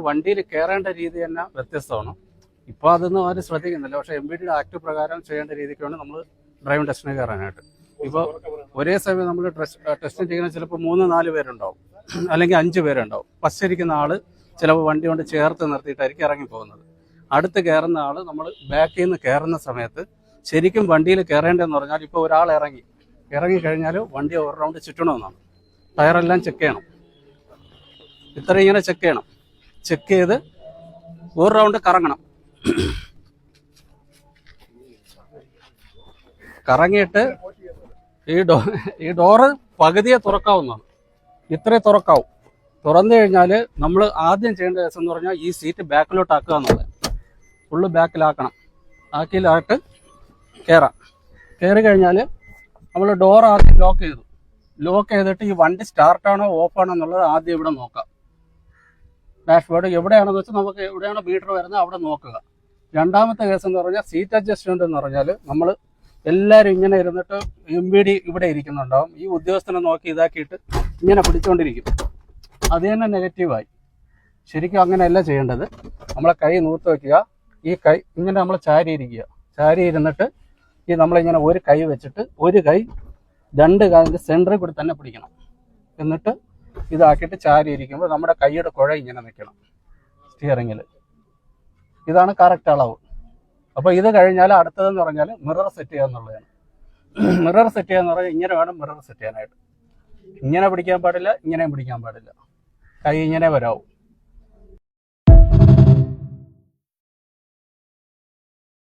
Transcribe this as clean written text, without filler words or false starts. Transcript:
വണ്ടിയിൽ കയറേണ്ട രീതി തന്നെ വ്യത്യസ്തമാണ്. ഇപ്പോൾ അതൊന്നും ആരും ശ്രദ്ധിക്കുന്നില്ല. പക്ഷേ MVD ആക്ട് പ്രകാരം ചെയ്യേണ്ട രീതിക്ക് വേണം നമ്മൾ ഡ്രൈവിംഗ് ടെസ്റ്റിന് കയറാനായിട്ട്. ഇപ്പോൾ ഒരേ സമയം നമ്മൾ ടെസ്റ്റ് ചെയ്യുന്ന ചിലപ്പോൾ 3-4 പേരുണ്ടാവും, അല്ലെങ്കിൽ 5 പേരുണ്ടാവും. ഫസ്റ്റ് ഇരിക്കുന്ന ആൾ ചിലപ്പോൾ വണ്ടി കൊണ്ട് ചേർത്ത് നിർത്തിയിട്ടായിരിക്കും ഇറങ്ങിപ്പോകുന്നത്. അടുത്ത് കയറുന്ന ആൾ നമ്മൾ ബാക്കിൽ നിന്ന് കയറുന്ന സമയത്ത് ശരിക്കും വണ്ടിയിൽ കയറേണ്ടതെന്ന് പറഞ്ഞാൽ ഇപ്പോൾ ഒരാൾ ഇറങ്ങിക്കഴിഞ്ഞാൽ വണ്ടി ഒരു റൗണ്ട് ചുറ്റണമെന്നാണ്. ടയറെല്ലാം ചെക്ക് ചെയ്യണം, ഇത്ര ഇങ്ങനെ ചെക്ക് ചെയ്യണം. ചെക്ക് ചെയ്ത് ഒരു റൗണ്ട് കറങ്ങണം. കറങ്ങിയിട്ട് ഈ ഡോറ് പകുതിയെ തുറക്കാവുന്നതാണ്. ഇത്രേ തുറക്കാവും. തുറന്നു കഴിഞ്ഞാൽ നമ്മൾ ആദ്യം ചെയ്യേണ്ട ദിവസം എന്ന് പറഞ്ഞാൽ ഈ സീറ്റ് ബാക്കിലോട്ട് ആക്കുക എന്നുള്ളത്. ഫുള്ള് ബാക്കിലാക്കണം. ആക്കിയിട്ട് കയറാം. കയറി കഴിഞ്ഞാൽ നമ്മൾ ഡോർ ആദ്യം ലോക്ക് ചെയ്തിട്ട് ഈ വണ്ടി സ്റ്റാർട്ടാണോ ഓഫാണോ എന്നുള്ളത് ആദ്യം ഇവിടെ നോക്കാം. ഡാഷ്ബോർഡ് എവിടെയാണെന്ന് വെച്ചാൽ നമുക്ക് എവിടെയാണോ മീറ്റർ വരുന്നത് അവിടെ നോക്കുക. രണ്ടാമത്തെ കേസ് എന്ന് പറഞ്ഞാൽ സീറ്റ് അഡ്ജസ്റ്റ്മെന്റ് എന്ന് പറഞ്ഞാൽ നമ്മൾ എല്ലാവരും ഇങ്ങനെ ഇരുന്നിട്ട് MVD ഇവിടെ ഇരിക്കുന്നുണ്ടാവും. ഈ ഉദ്യോഗസ്ഥനെ നോക്കി ഇതാക്കിയിട്ട് ഇങ്ങനെ പിടിച്ചുകൊണ്ടിരിക്കും. അത് തന്നെ നെഗറ്റീവായി. ശരിക്കും അങ്ങനെയല്ല ചെയ്യേണ്ടത്. നമ്മളെ കൈ നൂത്ത് വയ്ക്കുക. ഈ കൈ ഇങ്ങനെ നമ്മൾ ചാരി ഇരുന്നിട്ട് ഈ നമ്മളിങ്ങനെ ഒരു കൈ വെച്ചിട്ട് ഒരു കൈ 2 കാലിൻ്റെ സെൻറ്ററിൽ കൂടി തന്നെ പിടിക്കണം. എന്നിട്ട് ഇതാക്കിയിട്ട് ചാരി ഇരിക്കുമ്പോൾ നമ്മുടെ കൈയുടെ കുഴ ഇങ്ങനെ നിൽക്കണം സ്റ്റിയറിങ്ങിൽ. ഇതാണ് കറക്റ്റ് അളവ്. അപ്പോൾ ഇത് കഴിഞ്ഞാൽ അടുത്തതെന്ന് പറഞ്ഞാൽ മിറർ സെറ്റ് ചെയ്യുക എന്നുള്ളതാണ്. മിറർ സെറ്റ് ചെയ്യുക എന്ന് പറഞ്ഞാൽ ഇങ്ങനെ വേണം മിറർ സെറ്റ് ചെയ്യാനായിട്ട്. ഇങ്ങനെ പിടിക്കാൻ പാടില്ല, ഇങ്ങനെയും പിടിക്കാൻ പാടില്ല. കൈ ഇങ്ങനെ വരാവും.